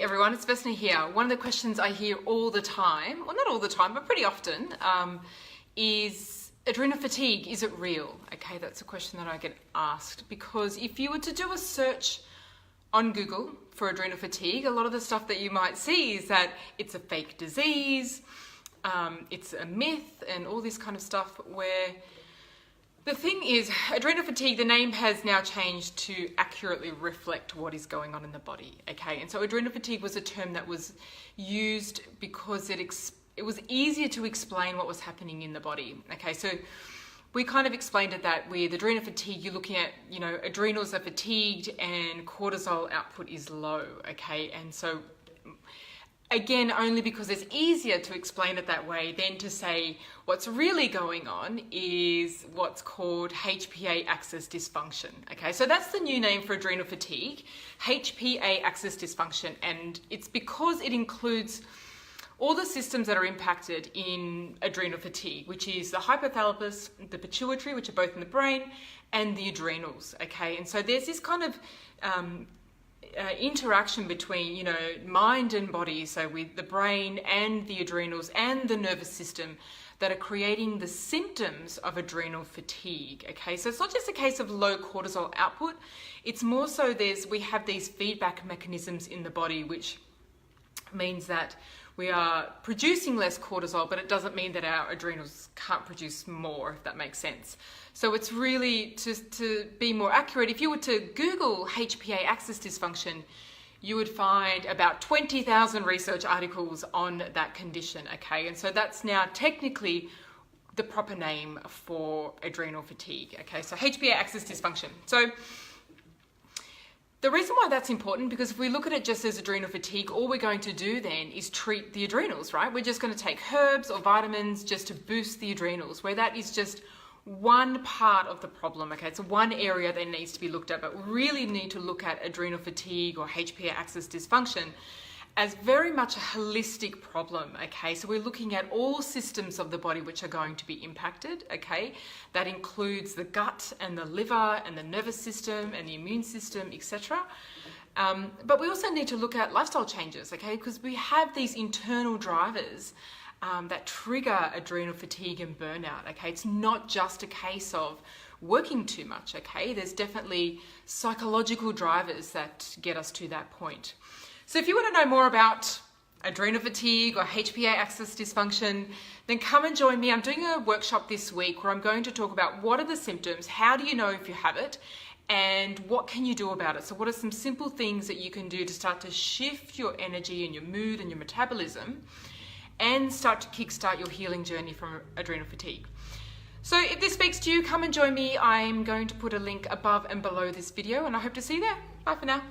everyone, it's Vesna here. One of the questions I hear all the time, well not all the time, but pretty often, is adrenal fatigue, is it real? Okay, that's a question that I get asked because if you were to do a search on Google for adrenal fatigue, a lot of the stuff that you might see is that it's a fake disease, it's a myth and all this kind of stuff, where the thing is, adrenal fatigue, the name has now changed to accurately reflect what is going on in the body, okay? And so adrenal fatigue was a term that was used because it was easier to explain what was happening in the body, okay? So we kind of explained it that with adrenal fatigue, you're looking at, you know, adrenals are fatigued and cortisol output is low, okay? And so again, only because it's easier to explain it that way than to say what's really going on is what's called HPA axis dysfunction. Okay, so that's the new name for adrenal fatigue, HPA axis dysfunction, and it's because it includes all the systems that are impacted in adrenal fatigue, which is the hypothalamus, the pituitary, which are both in the brain, and the adrenals. Okay, and so there's this kind of interaction between, you know, mind and body, so with the brain and the adrenals and the nervous system, that are creating the symptoms of adrenal fatigue. Okay, so it's not just a case of low cortisol output, it's more so we have these feedback mechanisms in the body, which means that we are producing less cortisol, but it doesn't mean that our adrenals can't produce more, if that makes sense. So it's really, to be more accurate, if you were to Google HPA axis dysfunction, you would find about 20,000 research articles on that condition, okay? And so that's now technically the proper name for adrenal fatigue, okay? So HPA axis dysfunction. So the reason why that's important, because if we look at it just as adrenal fatigue, all we're going to do then is treat the adrenals, right? We're just going to take herbs or vitamins just to boost the adrenals, where that is just one part of the problem, okay? It's one area that needs to be looked at, but we really need to look at adrenal fatigue or HPA axis dysfunction as very much a holistic problem, okay? So we're looking at all systems of the body which are going to be impacted, okay? That includes the gut and the liver and the nervous system and the immune system, etc. But we also need to look at lifestyle changes, okay? Because we have these internal drivers that trigger adrenal fatigue and burnout, okay? It's not just a case of working too much, okay? There's definitely psychological drivers that get us to that point. So if you want to know more about adrenal fatigue or HPA axis dysfunction, then come and join me. I'm doing a workshop this week where I'm going to talk about what are the symptoms, how do you know if you have it, and what can you do about it. So what are some simple things that you can do to start to shift your energy and your mood and your metabolism and start to kickstart your healing journey from adrenal fatigue. So if this speaks to you, come and join me. I'm going to put a link above and below this video, and I hope to see you there. Bye for now.